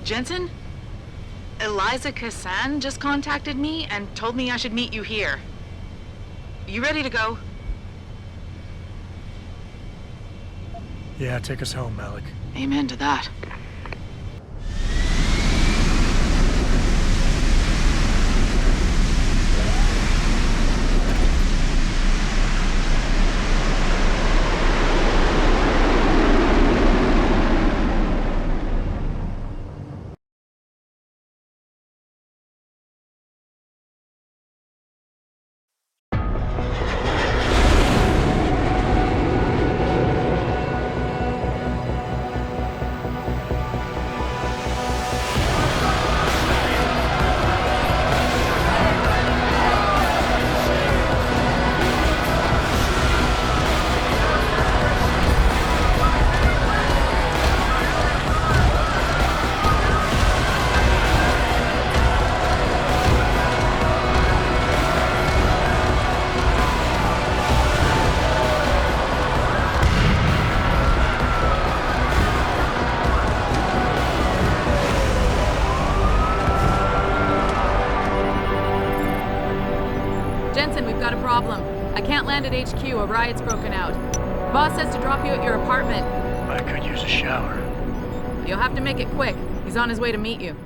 Jensen? Eliza Kassan just contacted me and told me I should meet you here. You ready to go? Yeah, take us home, Malik. Amen to that. Jensen, we've got a problem. I can't land at HQ. A riot's broken out. Boss says to drop you at your apartment. I could use a shower. You'll have to make it quick. He's on his way to meet you.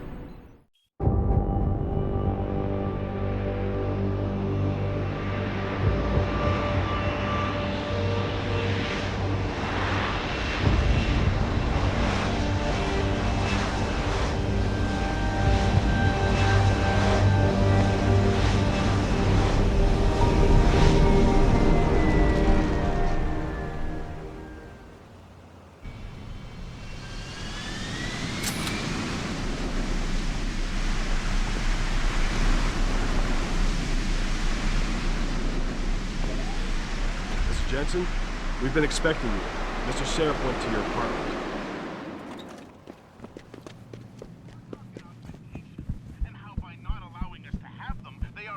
Jensen, we've been expecting you. Mr. Sheriff went to your apartment.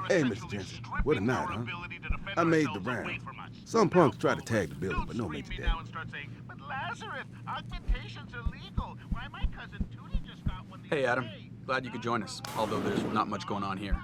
Hey, Mr. Jensen. What a night, huh? I made the round. Some punks tried to tag the building, but no major damage. But Lazarus, augmentation's illegal. Why, my cousin Tootie just got one. Hey, Adam. Glad you could join us, although there's not much going on here.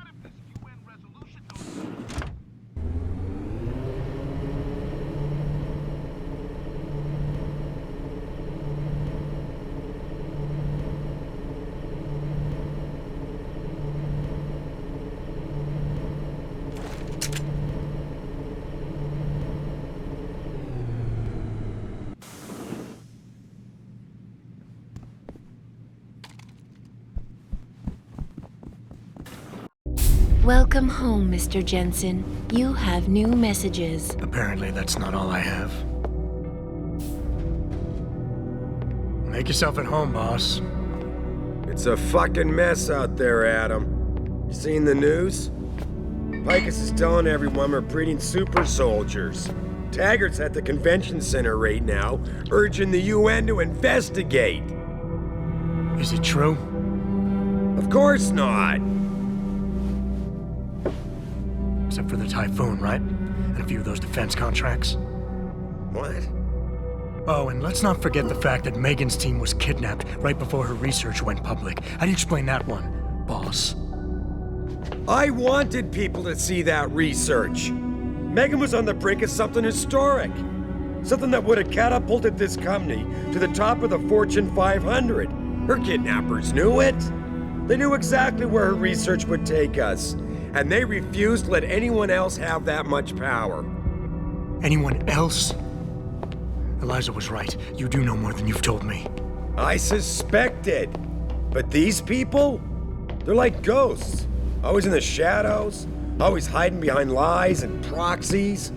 Welcome home, Mr. Jensen. You have new messages. Apparently that's not all I have. Make yourself at home, boss. It's a fucking mess out there, Adam. You seen the news? Picus is telling everyone we're breeding super soldiers. Taggart's at the convention center right now, urging the UN to investigate. Is it true? Of course not. Except for the Typhoon, right? And a few of those defense contracts. What? Oh, and let's not forget the fact that Megan's team was kidnapped right before her research went public. How do you explain that one, boss? I wanted people to see that research. Megan was on the brink of something historic. Something that would have catapulted this company to the top of the Fortune 500. Her kidnappers knew it. They knew exactly where her research would take us. And they refused to let anyone else have that much power. Anyone else? Eliza was right. You do know more than you've told me. I suspected. But these people? They're like ghosts. Always in the shadows. Always hiding behind lies and proxies.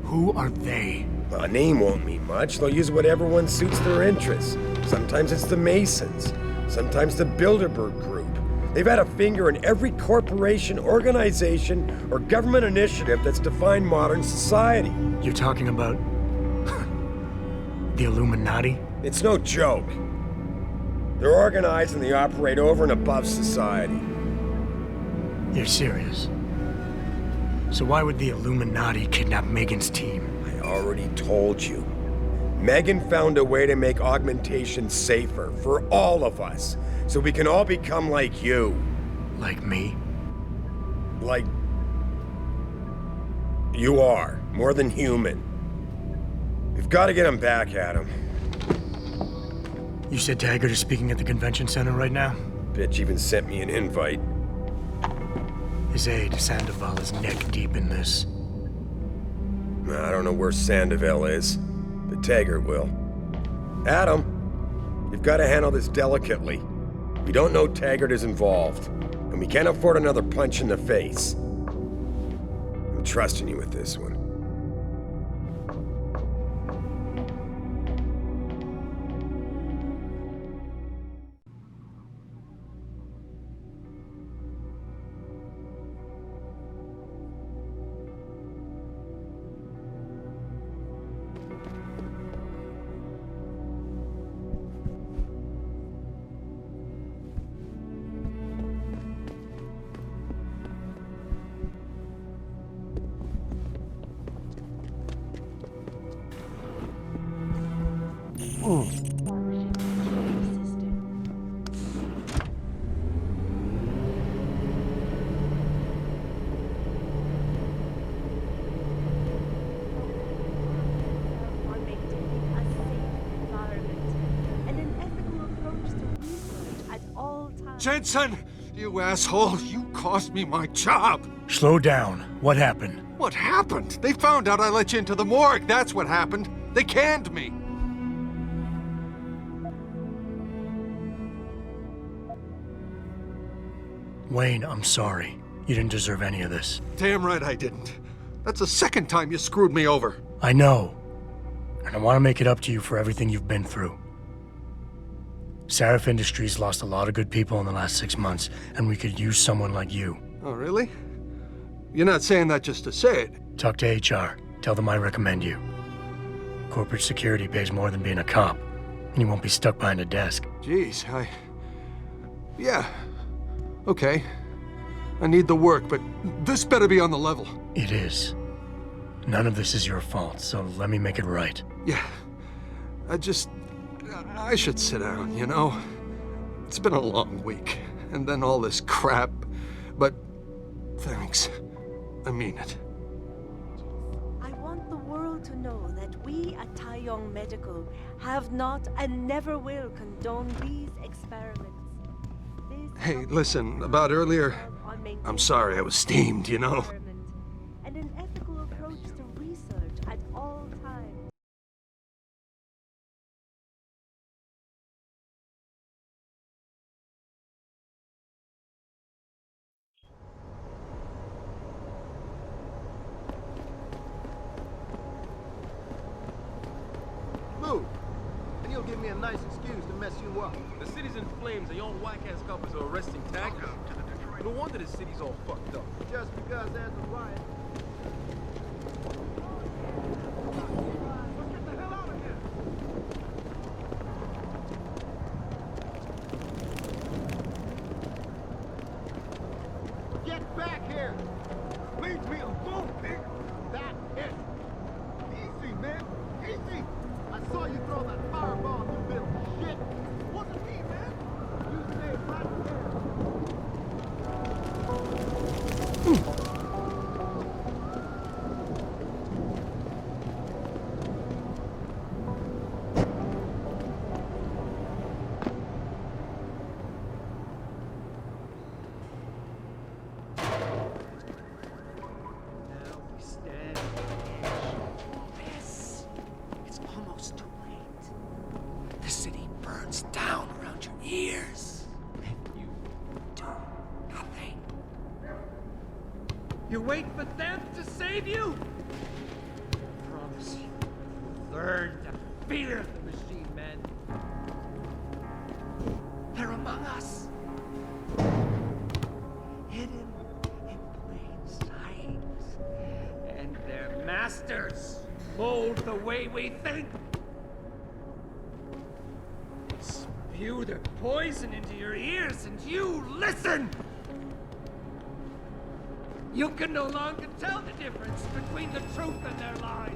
Who are they? A name won't mean much. They'll use whatever one suits their interests. Sometimes it's the Masons. Sometimes the Bilderberg Group. They've had a finger in every corporation, organization, or government initiative that's defined modern society. You're talking about... the Illuminati? It's no joke. They're organized and they operate over and above society. You're serious? So why would the Illuminati kidnap Megan's team? I already told you. Megan found a way to make augmentation safer for all of us, so we can all become like you. Like me? Like... you are. More than human. We've got to get him back, Adam. You said Taggart is speaking at the convention center right now? Bitch even sent me an invite. His aide, Sandoval, is neck deep in this. I don't know where Sandoval is, but Taggart will. Adam, you've got to handle this delicately. We don't know Taggart is involved, and we can't afford another punch in the face. I'm trusting you with this one. Jensen! You asshole! You cost me my job! Slow down. What happened? What happened? They found out I let you into the morgue. That's what happened. They canned me. Wayne, I'm sorry. You didn't deserve any of this. Damn right I didn't. That's the second time you screwed me over. I know. And I want to make it up to you for everything you've been through. Sarif Industries lost a lot of good people in the last 6 months, and we could use someone like you. Oh, really? You're not saying that just to say it. Talk to HR. Tell them I recommend you. Corporate security pays more than being a cop, and you won't be stuck behind a desk. Jeez, yeah. Okay. I need the work, but this better be on the level. It is. None of this is your fault, so let me make it right. Yeah. I should sit down, you know? It's been a long week, and then all this crap, but thanks. I mean it. I want the world to know that we at Taiyong Medical have not and never will condone these experiments. Hey, listen, about earlier, I'm sorry I was steamed, you know? And an ethical approach to research at all times. Move, and you'll give me a nice excuse to mess you up. The city's in flames, and your own whack-ass coppers are arresting Taggart. No wonder the city's all fucked up. Just because there's a riot. Let's get the hell out of here! Get back here! Leave me alone, pig! That's it! Easy, man! Easy! I saw you throw that fireball, you little shit! It wasn't me, man! You stayed right there! You wait for them to save you? I promise you, learn to fear the machine men. They're among us. Hidden in plain sight. And their masters mold the way we think. They spew their poison into your ears and you listen! You can no longer tell the difference between the truth and their lies.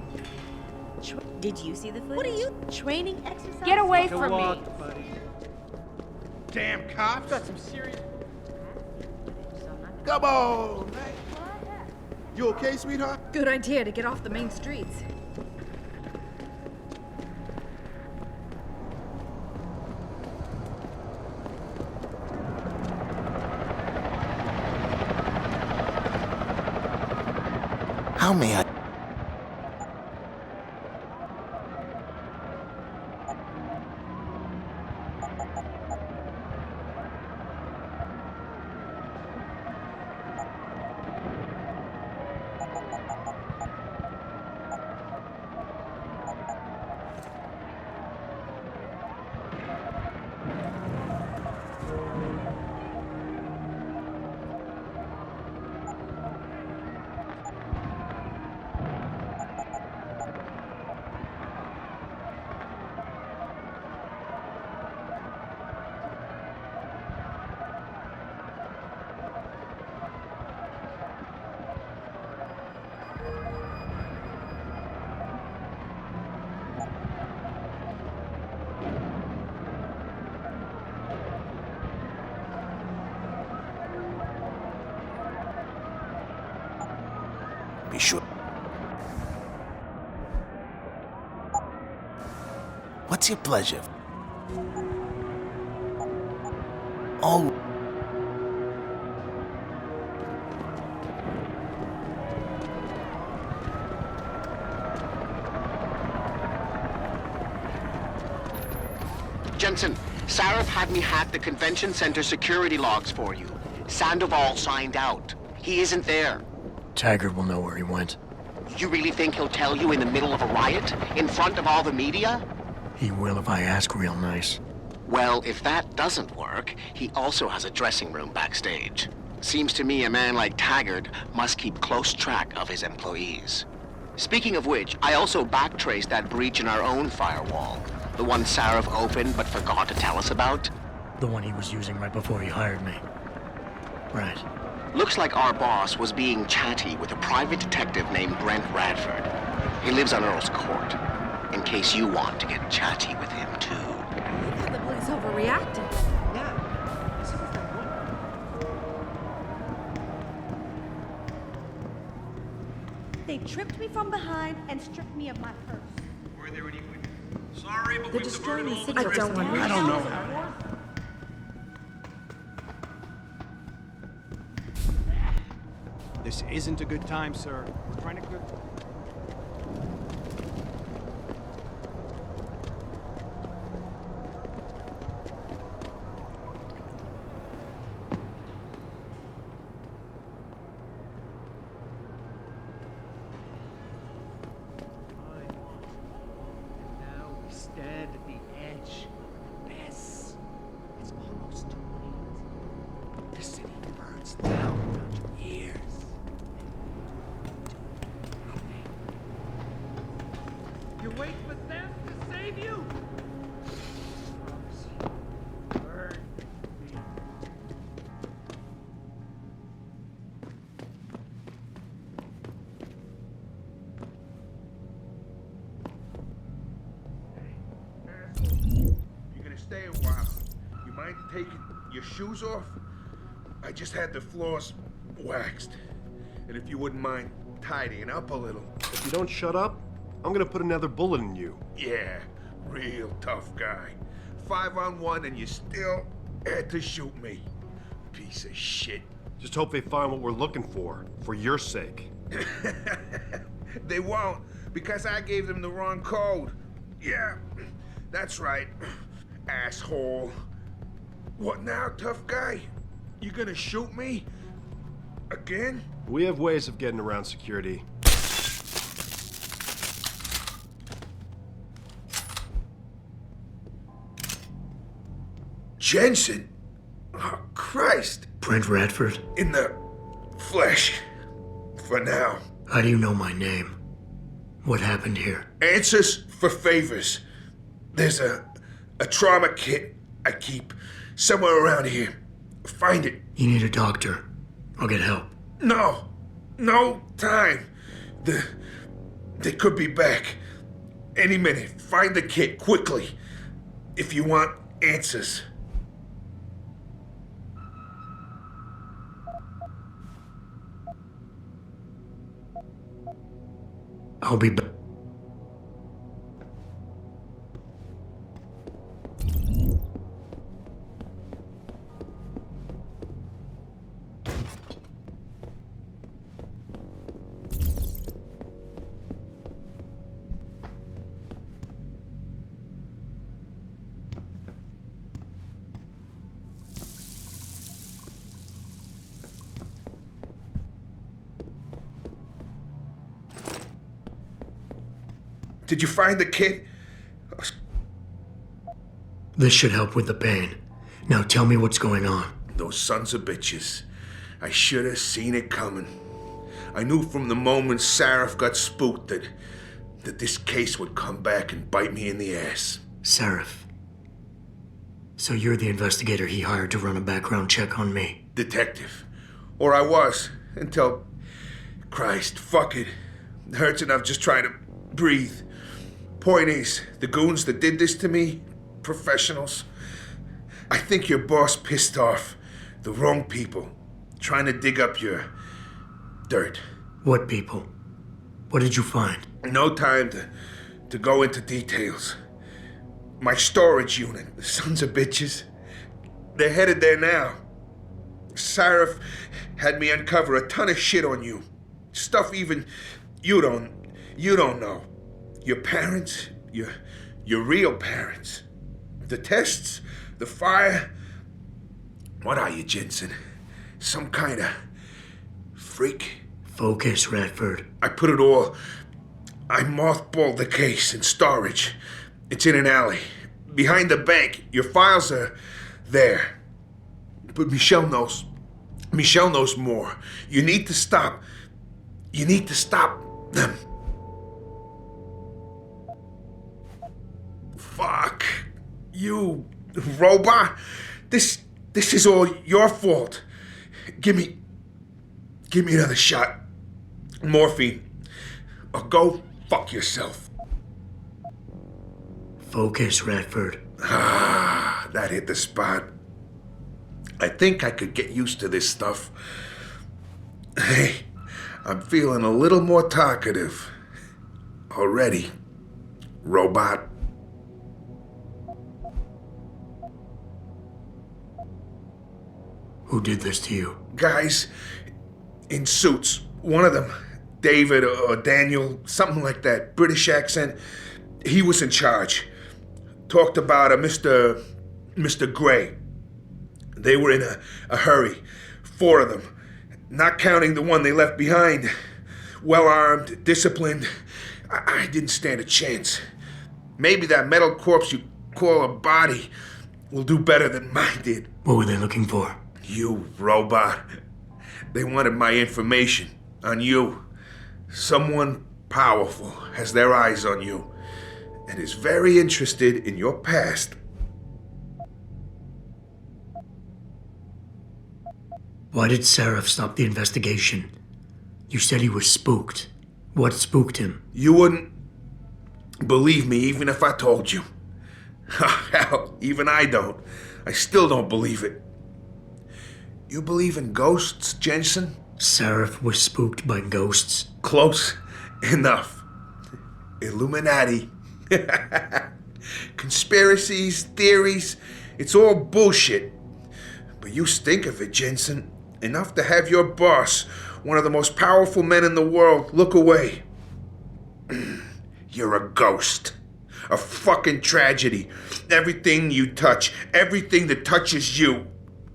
Did you see the footage? What are you training exercise? Get away Go from me! walk, buddy. Damn cops! Got some serious. Come on, man. You okay, sweetheart? Good idea to get off the main streets. How may I? Be sure. What's your pleasure? Oh. Jensen, Sarif had me hack the convention center security logs for you. Sandoval signed out. He isn't there. Taggart will know where he went. You really think he'll tell you in the middle of a riot? In front of all the media? He will if I ask real nice. Well, if that doesn't work, he also has a dressing room backstage. Seems to me a man like Taggart must keep close track of his employees. Speaking of which, I also backtraced that breach in our own firewall. The one Sarif opened but forgot to tell us about. The one he was using right before he hired me. Right. Looks like our boss was being chatty with a private detective named Brent Radford. He lives on Earl's Court, in case you want to get chatty with him too. I thought the police overreacted. Yeah. This is that one. They tripped me from behind and stripped me of my purse. Were there any women? Sorry, but They're we've destroying diverted the all city. the I don't want I don't know. This isn't a good time, sir. We're trying to clear... Now we stand at the edge of the abyss. It's almost too late. The city burns down around your ears. You wait for them to save you? Burn me. You're gonna stay a while. You mind taking your shoes off? I just had the floors waxed. And if you wouldn't mind tidying up a little. If you don't shut up, I'm gonna put another bullet in you. Yeah, real tough guy. 5-on-1 and you still had to shoot me. Piece of shit. Just hope they find what we're looking for your sake. They won't, because I gave them the wrong code. Yeah, that's right, asshole. What now, tough guy? You gonna shoot me? Again? We have ways of getting around security. Jensen? Oh, Christ. Brent Radford? In the flesh. For now. How do you know my name? What happened here? Answers for favors. There's a trauma kit I keep somewhere around here. Find it. You need a doctor. I'll get help. No time. They could be back. Any minute. Find the kid, quickly. If you want answers. I'll be back. Did you find the kid? This should help with the pain. Now tell me what's going on. Those sons of bitches. I should have seen it coming. I knew from the moment Sarif got spooked that this case would come back and bite me in the ass. Sarif. So you're the investigator he hired to run a background check on me? Detective. Or I was, until... Christ, fuck it. It hurts enough just trying to breathe. Point is, the goons that did this to me, professionals. I think your boss pissed off the wrong people, trying to dig up your dirt. What people? What did you find? No time to go into details. My storage unit, the sons of bitches, they're headed there now. Sarif had me uncover a ton of shit on you. Stuff even you don't know. Your parents, your real parents. The tests, the fire. What are you, Jensen? Some kind of freak? Focus, Radford. I mothballed the case in storage. It's in an alley. Behind the bank. Your files are there. But Michelle knows. Michelle knows more. You need to stop them. Fuck. You robot. This is all your fault. Give me another shot. Morphine. Or go fuck yourself. Focus, Radford. Ah, that hit the spot. I think I could get used to this stuff. Hey, I'm feeling a little more talkative. Already. Robot. Who did this to you? Guys in suits. One of them, David or Daniel, something like that, British accent. He was in charge. Talked about a Mr. Gray. They were in a hurry. 4 of them. Not counting the one they left behind. Well-armed, disciplined. I didn't stand a chance. Maybe that metal corpse you call a body will do better than mine did. What were they looking for? You robot. They wanted my information on you. Someone powerful has their eyes on you and is very interested in your past. Why did Sarif stop the investigation? You said he was spooked. What spooked him? You wouldn't believe me even if I told you. Hell, even I don't. I still don't believe it. You believe in ghosts, Jensen? Sarif was spooked by ghosts. Close enough. Illuminati. Conspiracies, theories, it's all bullshit. But you stink of it, Jensen. Enough to have your boss, one of the most powerful men in the world, look away. You're a ghost. A fucking tragedy. Everything you touch, everything that touches you,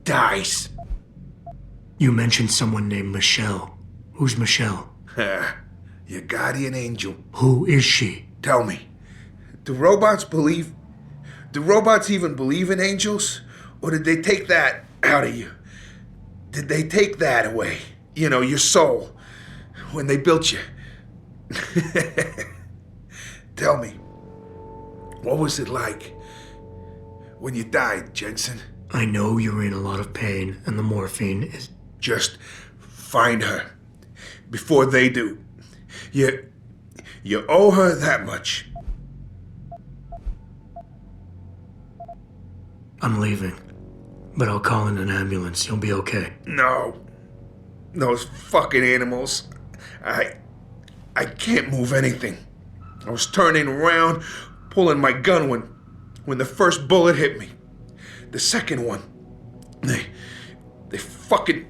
dies. You mentioned someone named Michelle. Who's Michelle? Your guardian angel. Who is she? Tell me, do robots even believe in angels? Or did they take that out of you? Did they take that away? You know, your soul, when they built you? Tell me, what was it like when you died, Jensen? I know you're in a lot of pain, and the morphine is... Just find her before they do. You owe her that much. I'm leaving, but I'll call in an ambulance. You'll be okay. No. Those fucking animals. I can't move anything. I was turning around, pulling my gun when the first bullet hit me. The second one, they fucking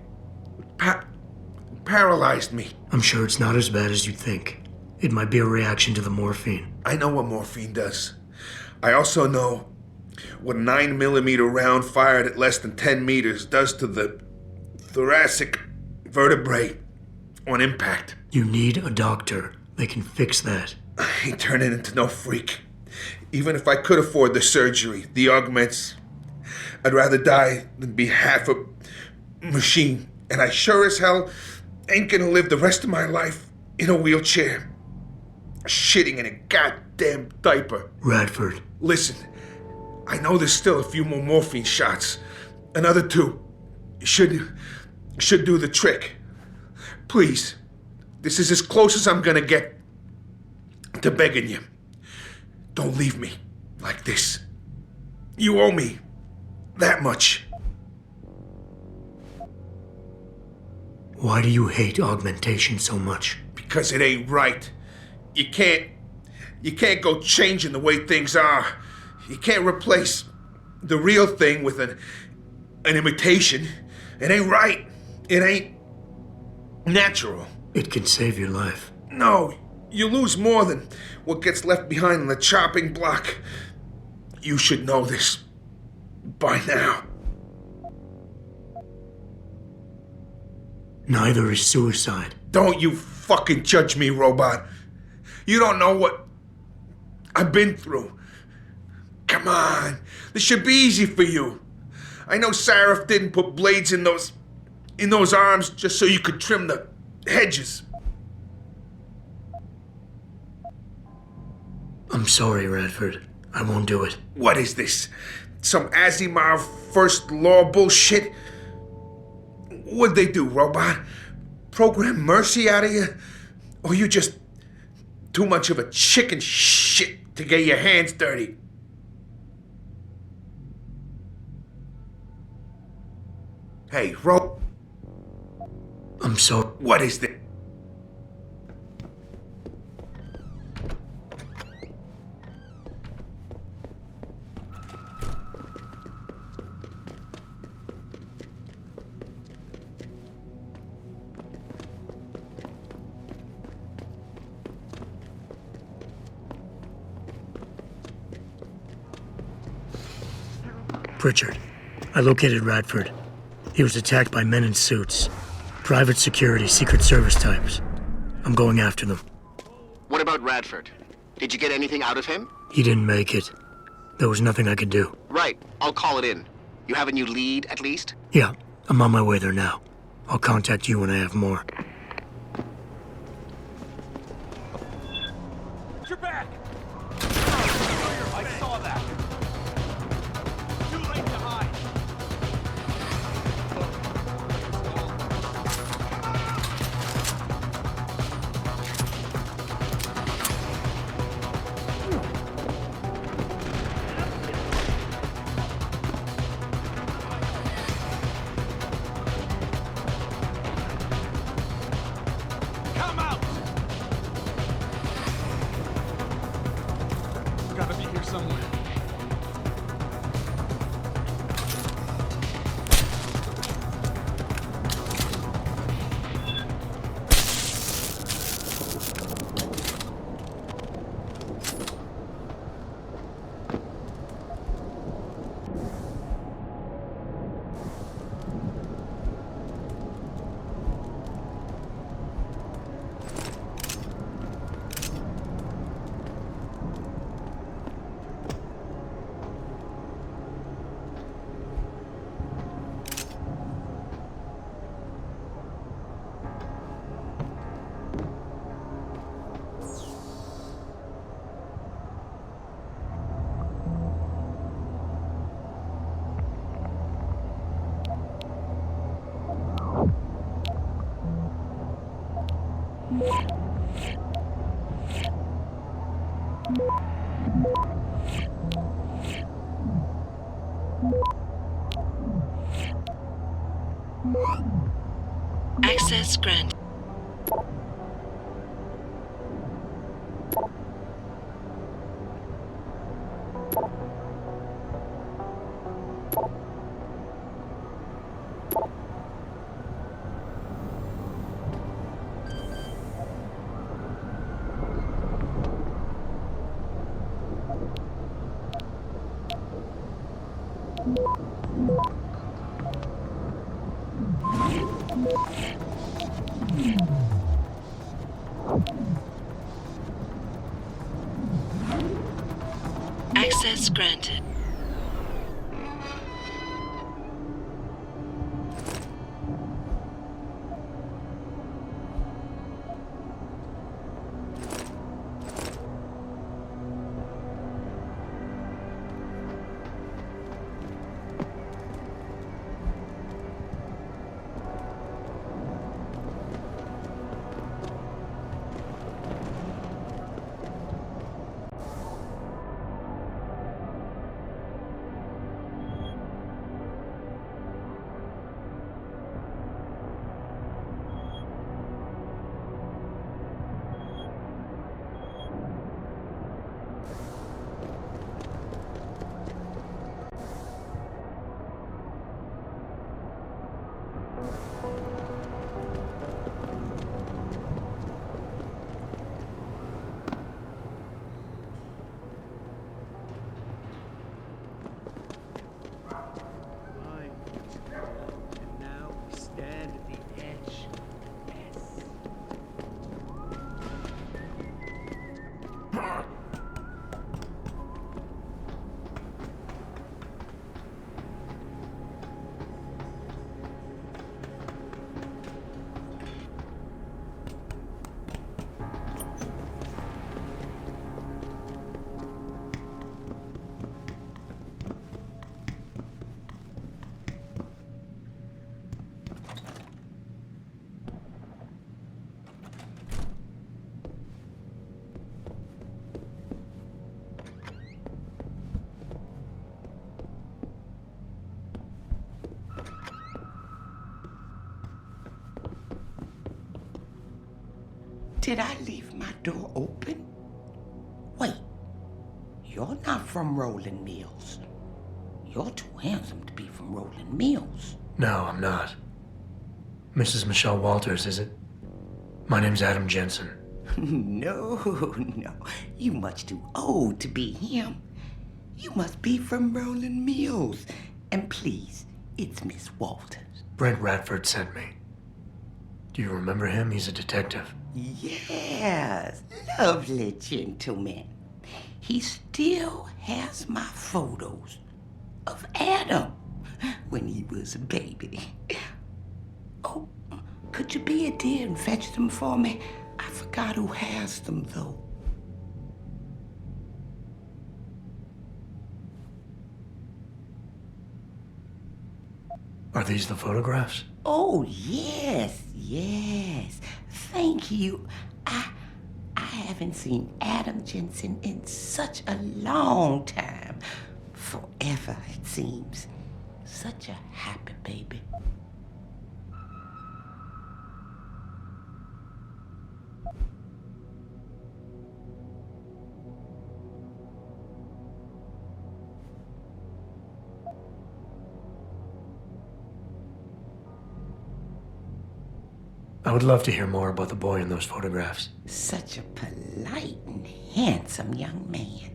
paralyzed me. I'm sure it's not as bad as you think. It might be a reaction to the morphine. I know what morphine does. I also know what a 9mm round fired at less than 10 meters does to the thoracic vertebrae on impact. You need a doctor. They can fix that. I ain't turning into no freak. Even if I could afford the surgery, the augments, I'd rather die than be half a machine. And I sure as hell ain't gonna live the rest of my life in a wheelchair, shitting in a goddamn diaper. Radford. Listen, I know there's still a few more morphine shots. Another 2 should do the trick. Please, this is as close as I'm gonna get to begging you. Don't leave me like this. You owe me that much. Why do you hate augmentation so much? Because it ain't right. You can't go changing the way things are. You can't replace the real thing with an imitation. It ain't right. It ain't natural. It can save your life. No, you lose more than what gets left behind on the chopping block. You should know this by now. Neither is suicide. Don't you fucking judge me, robot. You don't know what I've been through. Come on, this should be easy for you. I know Sarif didn't put blades in those arms just so you could trim the hedges. I'm sorry, Radford. I won't do it. What is this? Some Asimov first law bullshit? What'd they do, robot? Program mercy out of you? Or you just too much of a chicken shit to get your hands dirty? Hey, I'm sorry. What is this? Pritchard. I located Radford. He was attacked by men in suits. Private security, Secret Service types. I'm going after them. What about Radford? Did you get anything out of him? He didn't make it. There was nothing I could do. Right, I'll call it in. You have a new lead, at least? Yeah, I'm on my way there now. I'll contact you when I have more. You're back! I saw that! Too late to hide! Come out! Gotta be here somewhere. Access granted. Access granted. And now we stand at the edge. Yes. Did I leave my door open? Wait, you're not from Rolling Mills. You're too handsome to be from Rolling Mills. No, I'm not. Mrs. Michelle Walters, is it? My name's Adam Jensen. No, you much too old to be him. You must be from Rolling Mills. And please, it's Miss Walters. Brent Radford sent me. Do you remember him? He's a detective. Yes, lovely gentleman. He still has my photos of Adam when he was a baby. Oh, could you be a dear and fetch them for me? I forgot who has them, though. Are these the photographs? Oh, yes. Thank you. I haven't seen Adam Jensen in such a long time. Forever, it seems. Such a happy baby. I would love to hear more about the boy in those photographs. Such a polite and handsome young man.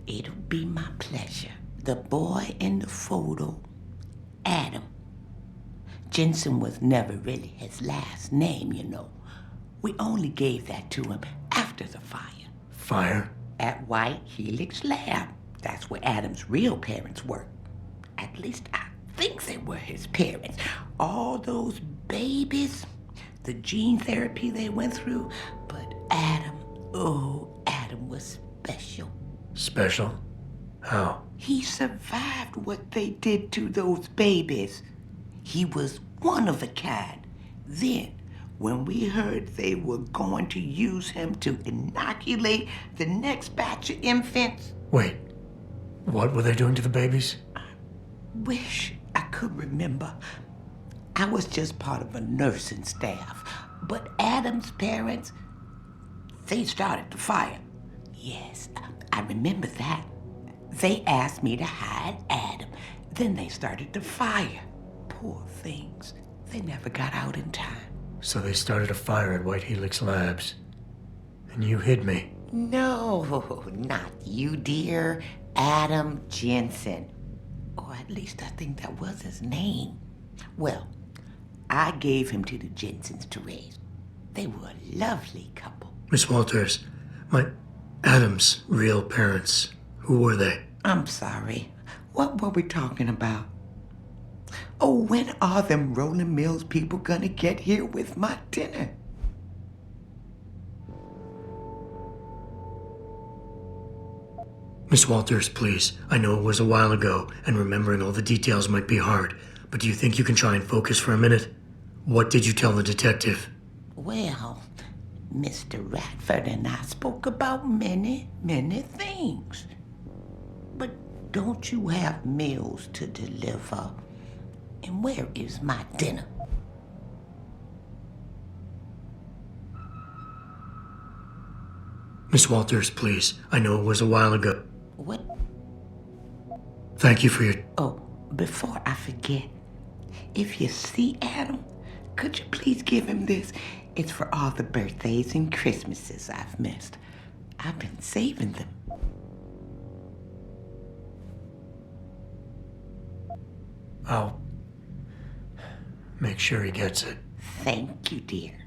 It'll be my pleasure. The boy in the photo, Adam. Jensen was never really his last name, you know. We only gave that to him after the fire. Fire? At White Helix Lab. That's where Adam's real parents worked. At least I think they were his parents. All those babies, the gene therapy they went through, but Adam was special. Special? How? He survived what they did to those babies. He was one of a kind. Then, when we heard they were going to use him to inoculate the next batch of infants... Wait, what were they doing to the babies? I wish I could remember. I was just part of a nursing staff. But Adam's parents, they started the fire. Yes, I remember that. They asked me to hide Adam. Then they started the fire. Poor things. They never got out in time. So they started a fire at White Helix Labs. And you hid me. No, not you, dear. Adam Jensen. Or at least I think that was his name. Well, I gave him to the Jensens to raise. They were a lovely couple. Miss Walters, my Adam's real parents, who were they? I'm sorry. What were we talking about? Oh, when are them Rolling Mills people gonna get here with my dinner? Miss Walters, please. I know it was a while ago, and remembering all the details might be hard, but do you think you can try and focus for a minute? What did you tell the detective? Well, Mr. Radford and I spoke about many, many things. But don't you have meals to deliver? And where is my dinner? Miss Walters, please. I know it was a while ago. What? Thank you for your... Oh, before I forget, if you see Adam, could you please give him this? It's for all the birthdays and Christmases I've missed. I've been saving them. I'll make sure he gets it. Thank you, dear.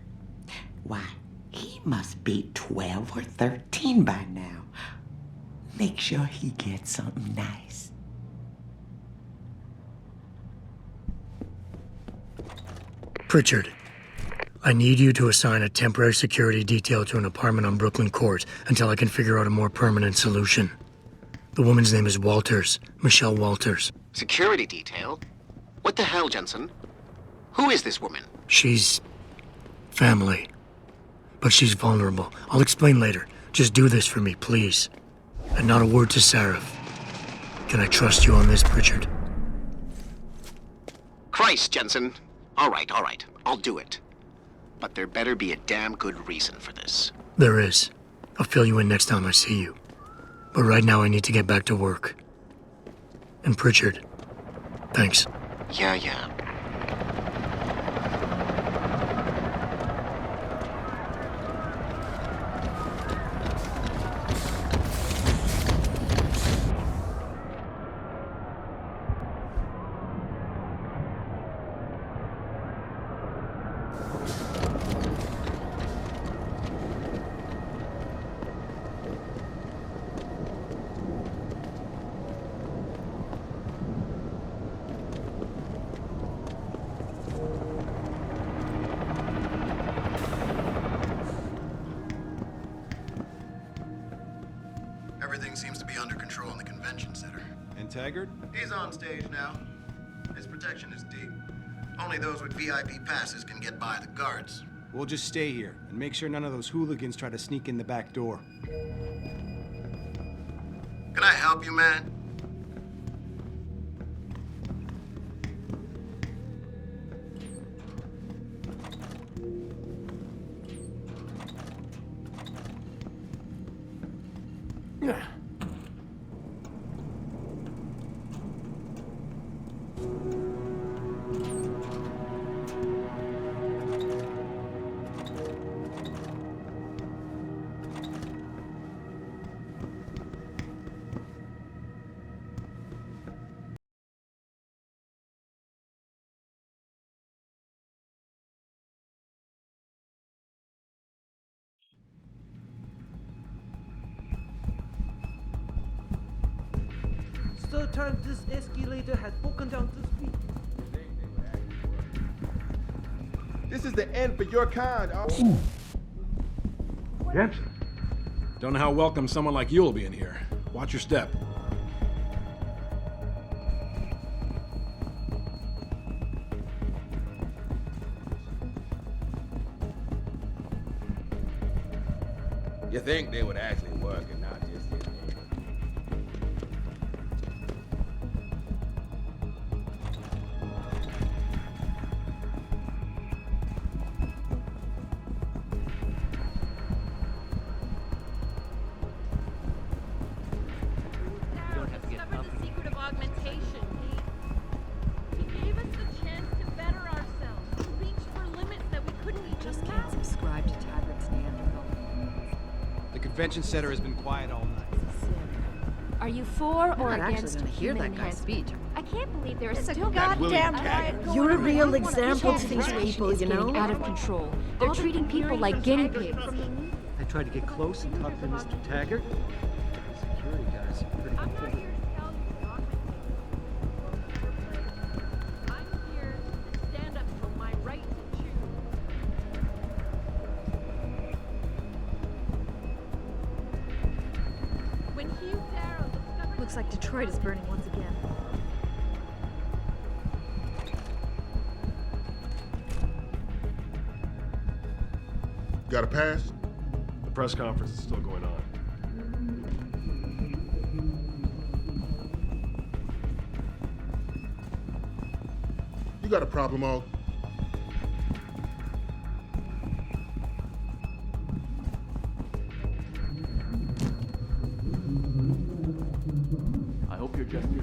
Why, he must be 12 or 13 by now. Make sure he gets something nice. Pritchard, I need you to assign a temporary security detail to an apartment on Brooklyn Court until I can figure out a more permanent solution. The woman's name is Walters, Michelle Walters. Security detail? What the hell, Jensen? Who is this woman? She's... family. But she's vulnerable. I'll explain later. Just do this for me, please. And not a word to Sarah. Can I trust you on this, Pritchard? Christ, Jensen. All right. I'll do it. But there better be a damn good reason for this. There is. I'll fill you in next time I see you. But right now I need to get back to work. And Pritchard, thanks. Yeah. Everything seems to be under control in the convention center. And Taggart? He's on stage now. His protection is deep. Only those with VIP passes can get by the guards. We'll just stay here and make sure none of those hooligans try to sneak in the back door. Can I help you, man? Sometimes this escalator has broken down to speed. This is the end for your kind. Jensen. Don't know how welcome someone like you will be in here. Watch your step. You think they would actually work and not just sit there? convention center has been quiet all night. Are you for or not actually against gonna hear human that guy's speech. I can't believe there are still That William goddamn Taggart. riots going You're a on. real I wanna- example to these situation people, is you getting know? out of control. They're treating people like guinea pigs. I tried to get close and talk to Mr. Taggart. The security guys are pretty considerate. Looks like Detroit is burning once again. Got a pass? The press conference is still going on. You got a problem, Og? I hope you're just here.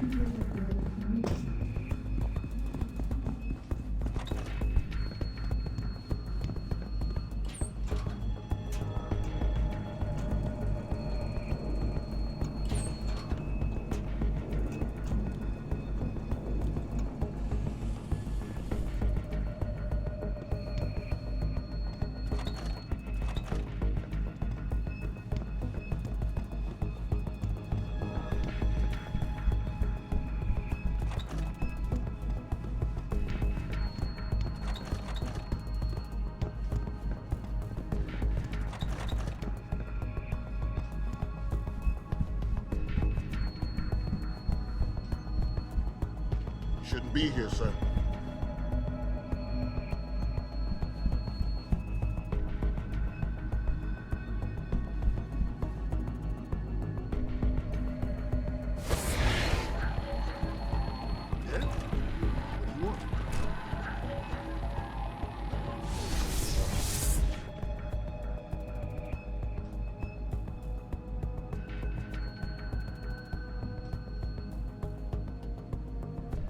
Shouldn't be here, sir. Yeah? What do you want?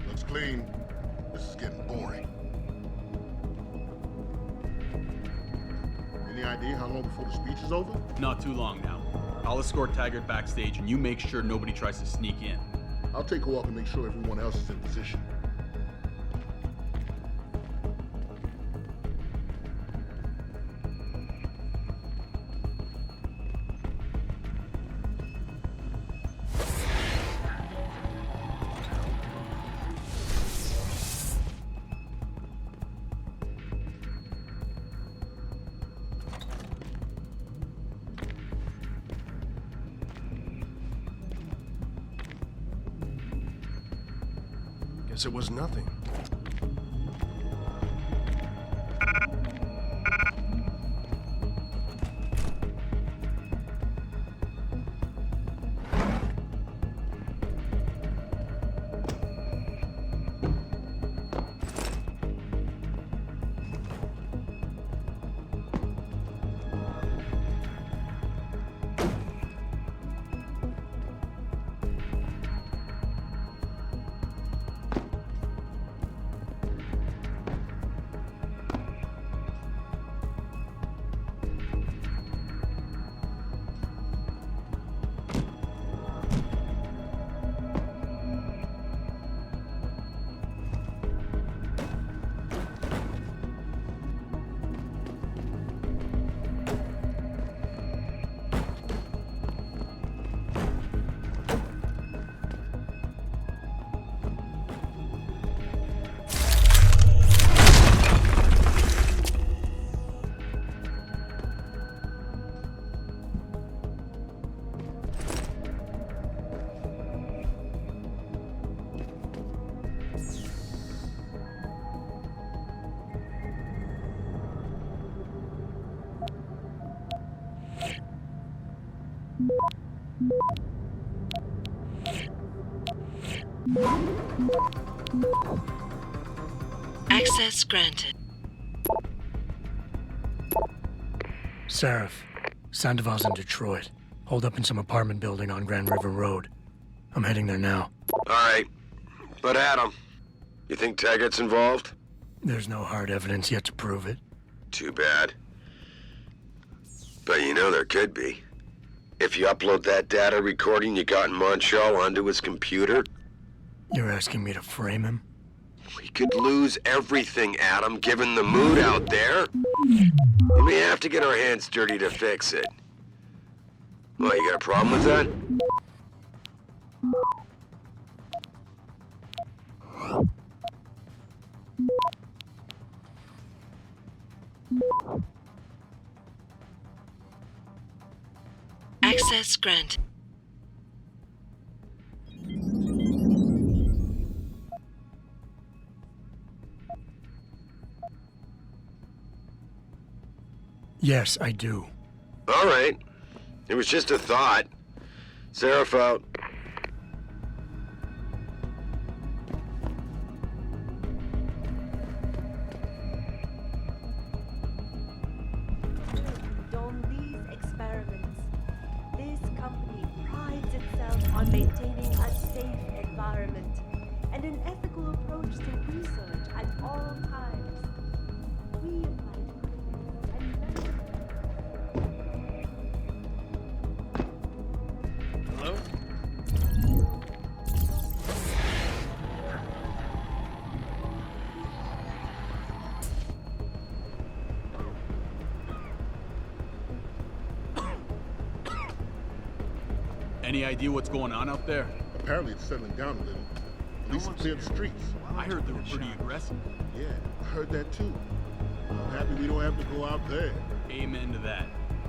Looks clean. This is getting boring. Any idea how long before the speech is over? Not too long now. I'll escort Taggart backstage and you make sure nobody tries to sneak in. I'll take a walk and make sure everyone else is in position. Guess it was nothing. Access granted. Sarif, Sandoval's in Detroit. Holed up in some apartment building on Grand River Road. I'm heading there now. All right. But Adam, you think Taggart's involved? There's no hard evidence yet to prove it. Too bad. But you know there could be. If you upload that data recording you got in Montreal onto his computer... You're asking me to frame him? We could lose everything, Adam, given the mood out there. We may have to get our hands dirty to fix it. Well, you got a problem with that? Access grant. Yes, I do. All right. It was just a thought. Seraph out. Condone these experiments. This company prides itself on maintaining a safe environment and an ethical approach to research at all times. We Hello? Any idea what's going on out there? Apparently it's settling down a little. At least clear the streets. I heard they were pretty aggressive. Yeah, I heard that too. I'm happy we don't have to go out there. Amen to that.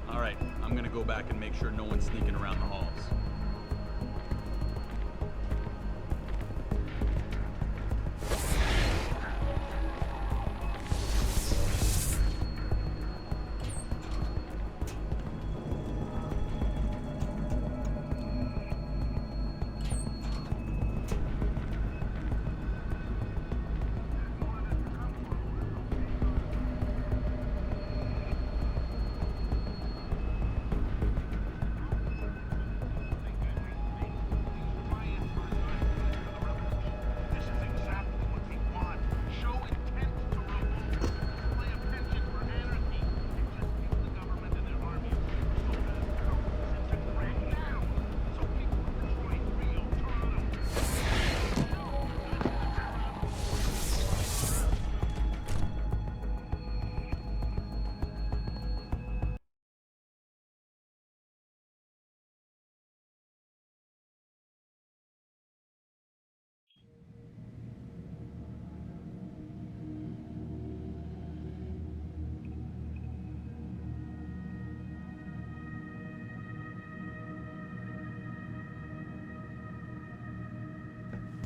All right, I'm gonna go back and make sure no one's sneaking around the halls.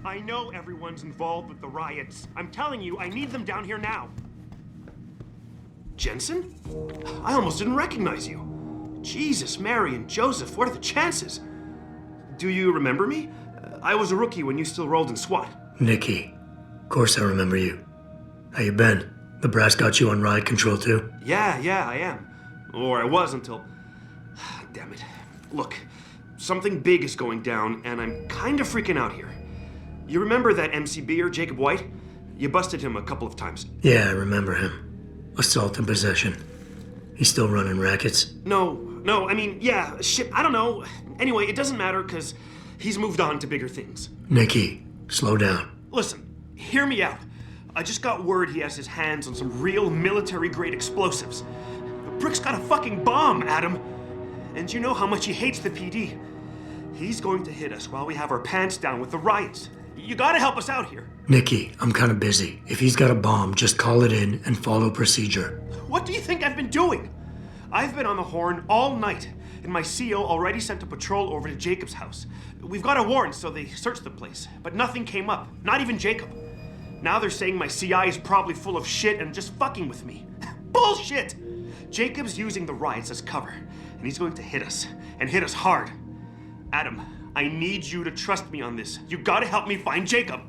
I know everyone's involved with the riots. I'm telling you, I need them down here now. Jensen? I almost didn't recognize you. Jesus, Mary, and Joseph, what are the chances? Do you remember me? I was a rookie when you still rolled in SWAT. Nikki. Of course I remember you. How you been? The brass got you on riot control too? Yeah, I am. Or I was until... Damn it. Look, something big is going down, and I'm kind of freaking out here. You remember that MCBer, Jacob White? You busted him a couple of times. Yeah, I remember him. Assault and possession. He's still running rackets? No, I mean, yeah, shit, I don't know. Anyway, it doesn't matter, because he's moved on to bigger things. Nikki, slow down. Listen, hear me out. I just got word he has his hands on some real military-grade explosives. The prick's got a fucking bomb, Adam. And you know how much he hates the PD. He's going to hit us while we have our pants down with the riots. You gotta help us out here. Nikki, I'm kind of busy. If he's got a bomb, just call it in and follow procedure. What do you think I've been doing? I've been on the horn all night, and my CO already sent a patrol over to Jacob's house. We've got a warrant, so they searched the place, but nothing came up, not even Jacob. Now they're saying my CI is probably full of shit and just fucking with me. Bullshit! Jacob's using the riots as cover, and he's going to hit us, and hit us hard. Adam, I need you to trust me on this. You gotta help me find Jacob.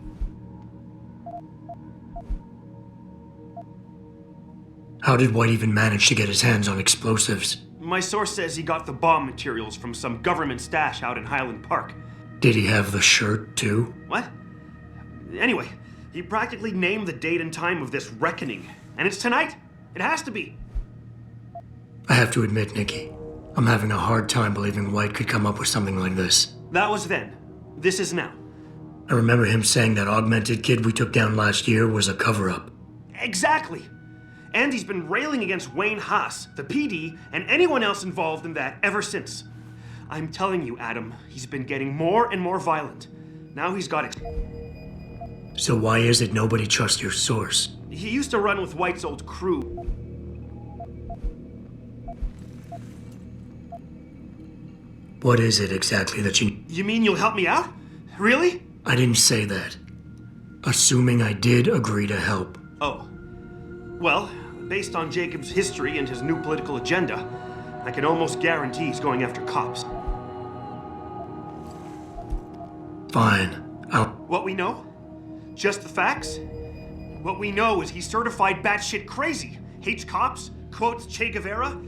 How did White even manage to get his hands on explosives? My source says he got the bomb materials from some government stash out in Highland Park. Did he have the shirt, too? What? Anyway, he practically named the date and time of this reckoning. And it's tonight. It has to be. I have to admit, Nikki, I'm having a hard time believing White could come up with something like this. That was then. This is now. I remember him saying that augmented kid we took down last year was a cover-up. Exactly. And he's been railing against Wayne Haas, the PD, and anyone else involved in that ever since. I'm telling you, Adam, he's been getting more and more violent. Now he's got it. So why is it nobody trusts your source? He used to run with White's old crew. What is it exactly that you... You mean you'll help me out? Really? I didn't say that. Assuming I did agree to help. Oh. Well, based on Jacob's history and his new political agenda, I can almost guarantee he's going after cops. Fine. What we know? Just the facts? What we know is he's certified batshit crazy. Hates cops, quotes Che Guevara.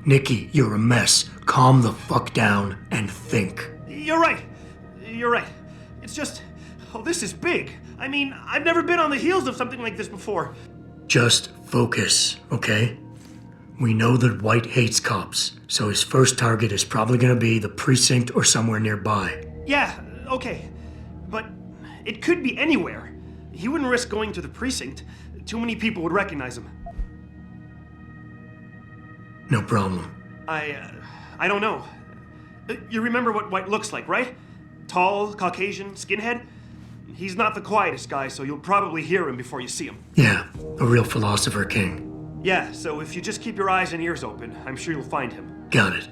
Nikki, you're a mess. Calm the fuck down and think. You're right. You're right. It's just... Oh, this is big. I mean, I've never been on the heels of something like this before. Just focus, okay? We know that White hates cops, so his first target is probably gonna be the precinct or somewhere nearby. Yeah, okay. But it could be anywhere. He wouldn't risk going to the precinct. Too many people would recognize him. No problem. I don't know. You remember what White looks like, right? Tall, Caucasian, skinhead? He's not the quietest guy, so you'll probably hear him before you see him. Yeah, a real philosopher king. Yeah, so if you just keep your eyes and ears open, I'm sure you'll find him. Got it.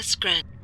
Access granted.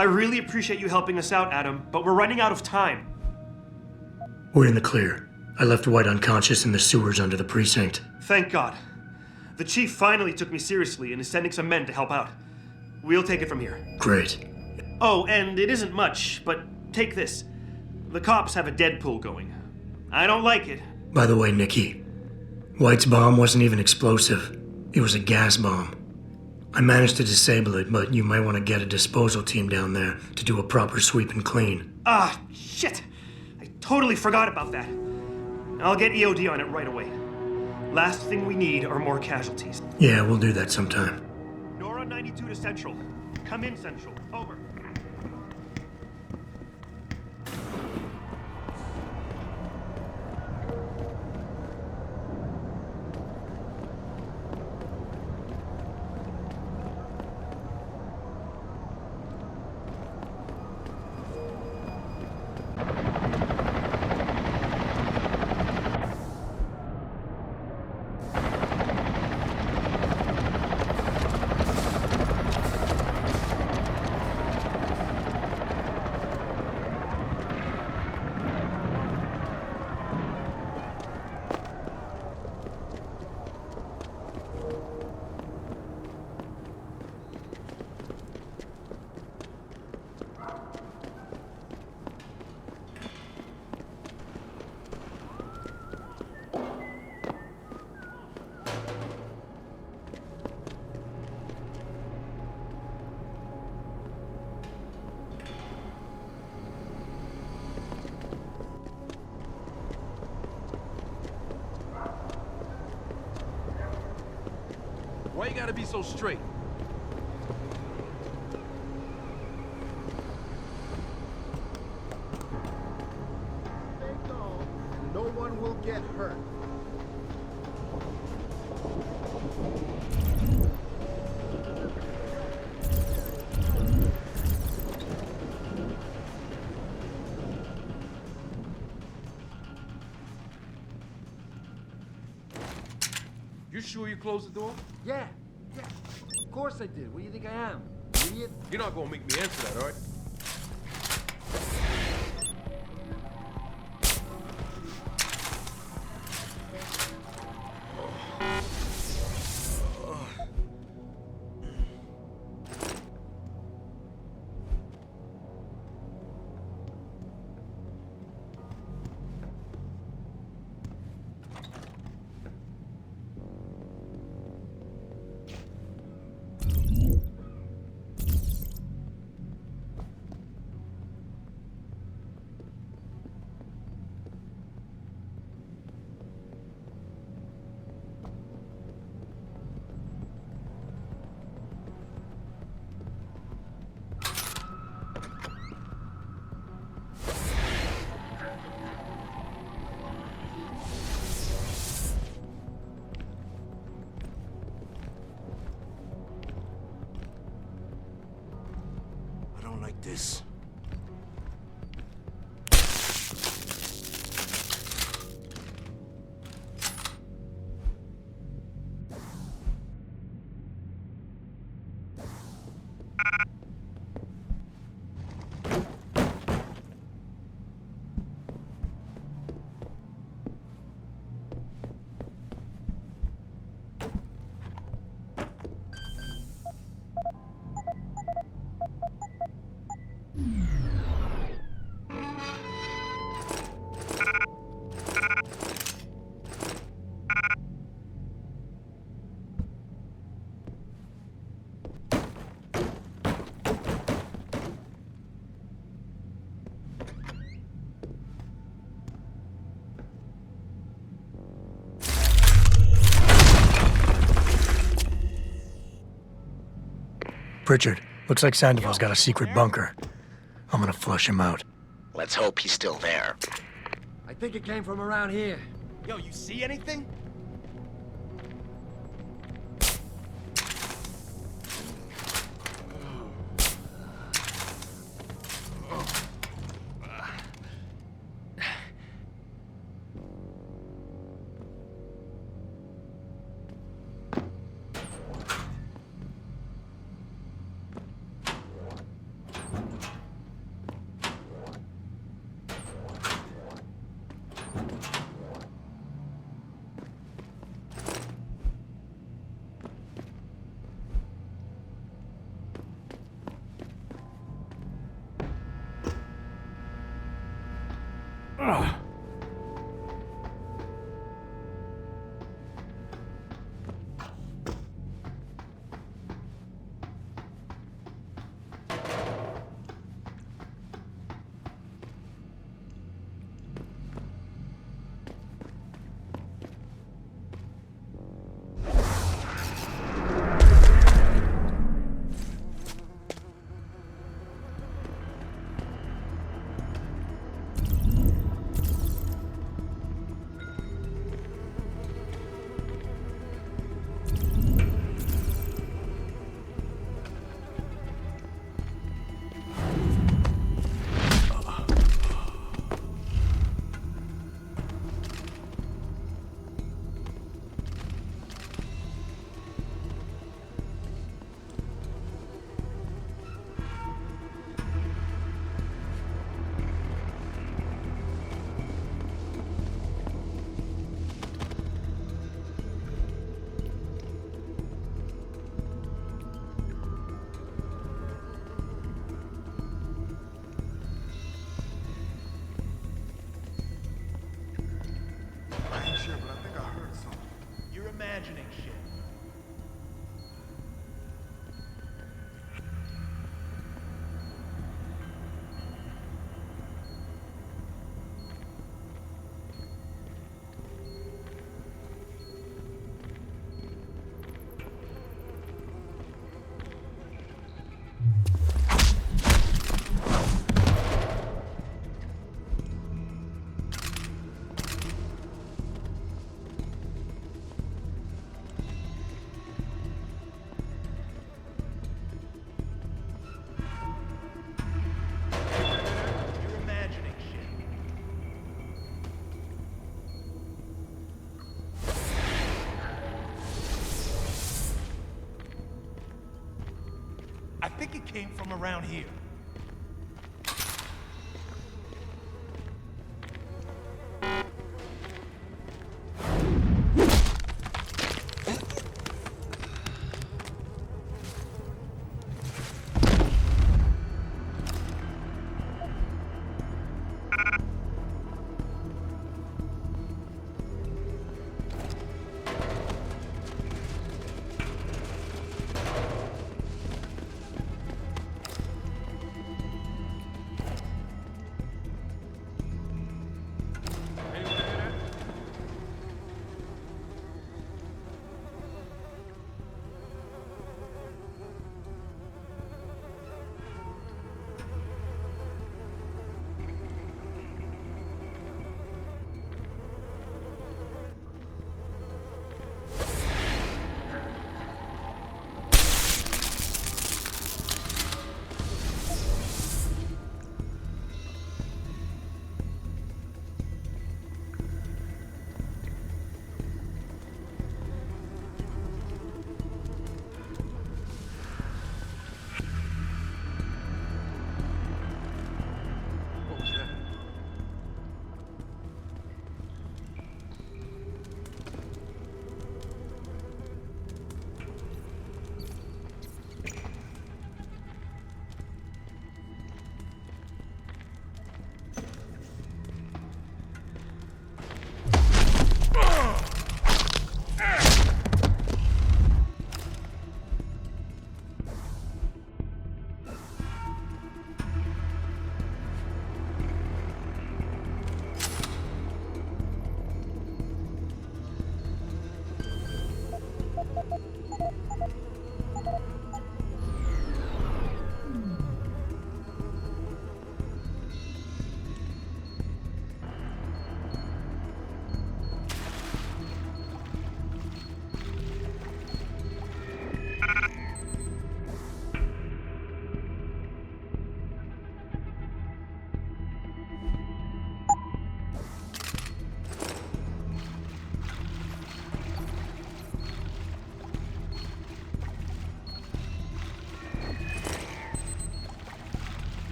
I really appreciate you helping us out, Adam, but we're running out of time. We're in the clear. I left White unconscious in the sewers under the precinct. Thank God. The chief finally took me seriously and is sending some men to help out. We'll take it from here. Great. Oh, and it isn't much, but take this. The cops have a Deadpool going. I don't like it. By the way, Nikki, White's bomb wasn't even explosive. It was a gas bomb. I managed to disable it, but you might want to get a disposal team down there to do a proper sweep and clean. Ah, shit! I totally forgot about that. I'll get EOD on it right away. Last thing we need are more casualties. Yeah, we'll do that sometime. Nora 92 to Central. Come in, Central. Over. gotta be so straight? Stay calm, and no one will get hurt. You sure you closed the door? Yeah. Of course I did. What do you think I am? Idiot? You're not gonna make me answer that, all right? I don't like this. Pritchard, looks like Sandoval's got a secret bunker. I'm gonna flush him out. Let's hope he's still there. I think it came from around here. Yo, you see anything? Imagining shit. he came from around here.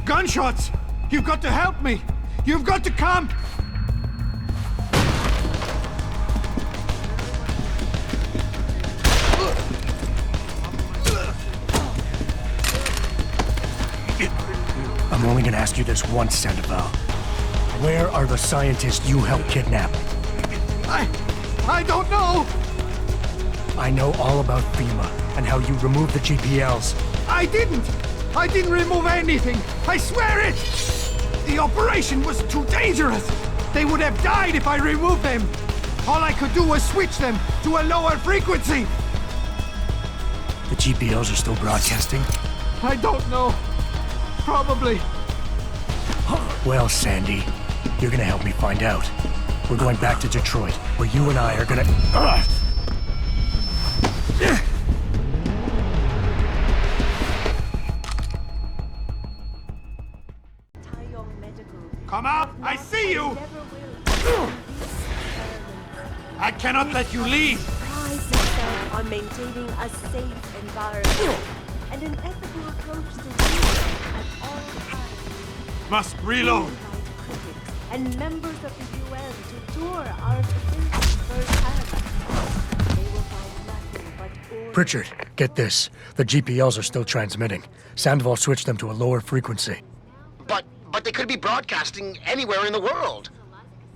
Gunshots! You've got to help me! You've got to come! I'm only gonna ask you this once, Sandoval. Where are the scientists you helped kidnap? I don't know! I know all about FEMA and how you removed the GPLs. I didn't remove anything! I swear it! The operation was too dangerous! They would have died if I removed them! All I could do was switch them to a lower frequency! The GPLs are still broadcasting? I don't know. Probably. Well, Sandy, you're gonna help me find out. We're going back to Detroit, where you and I are gonna... Come out! I see you! I cannot let you leave! Prides itself on maintaining a safe environment and an ethical approach to research at all times. Must reload! Critics and members of the UN to tour our facilities firsthand. They will find nothing but order. Pritchard, get this. The GPLs are still transmitting. Sandoval switched them to a lower frequency. But they could be broadcasting anywhere in the world.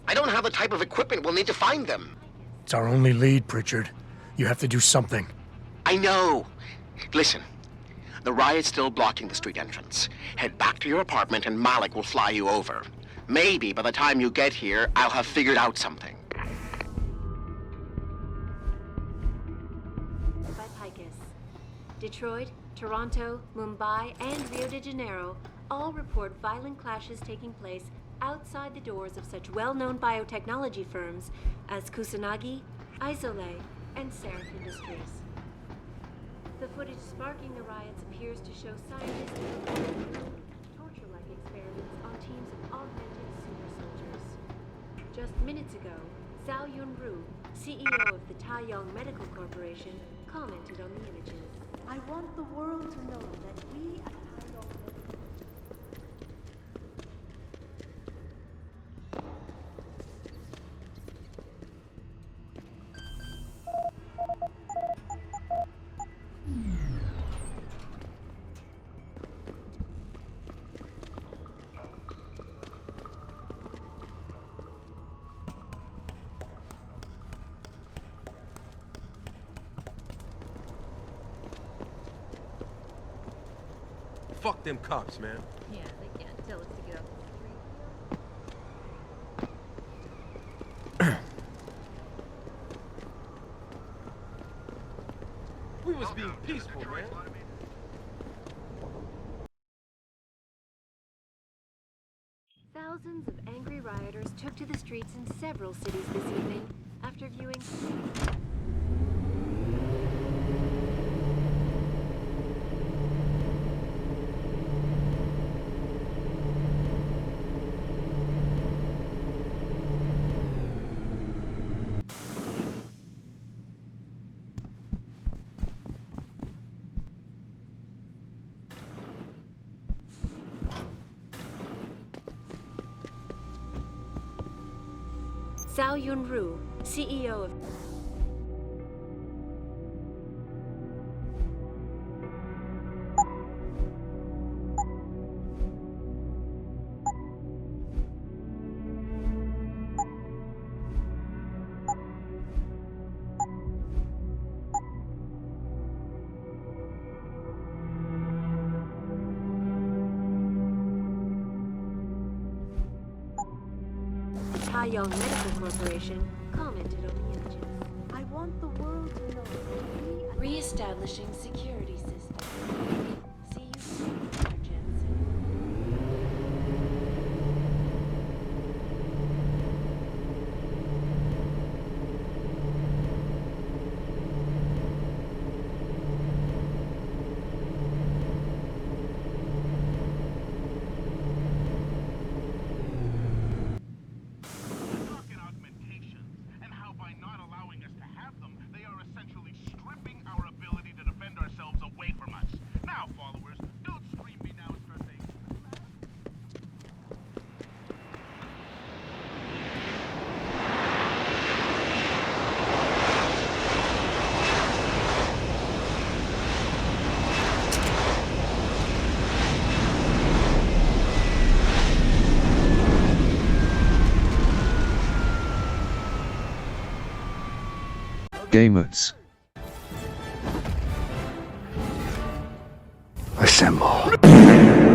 I don't have the type of equipment we'll need to find them. It's our only lead, Pritchard. You have to do something. I know. Listen, the riot's still blocking the street entrance. Head back to your apartment and Malik will fly you over. Maybe by the time you get here, I'll have figured out something. Detroit, Toronto, Mumbai, and Rio de Janeiro all report violent clashes taking place outside the doors of such well-known biotechnology firms as Kusanagi, Isole, and Seraph Industries. The footage sparking the riots appears to show scientists doing torture-like experiments on teams of augmented super soldiers. Just minutes ago, Zhao Yunru, CEO of the Taiyong Medical Corporation, commented on the images. I want the world to know that we at Taiyong Fuck them cops, man. Yeah, they can't tell us to get off the street. We was being peaceful, man. Thousands of angry rioters took to the streets in several cities this evening after viewing Zhao Yunru, CEO of Taiyong Medical Corporation, commented on the images. I want the world to know that we Re-establishing security system. See you soon, Mr. Jensen. Gamers. Assemble.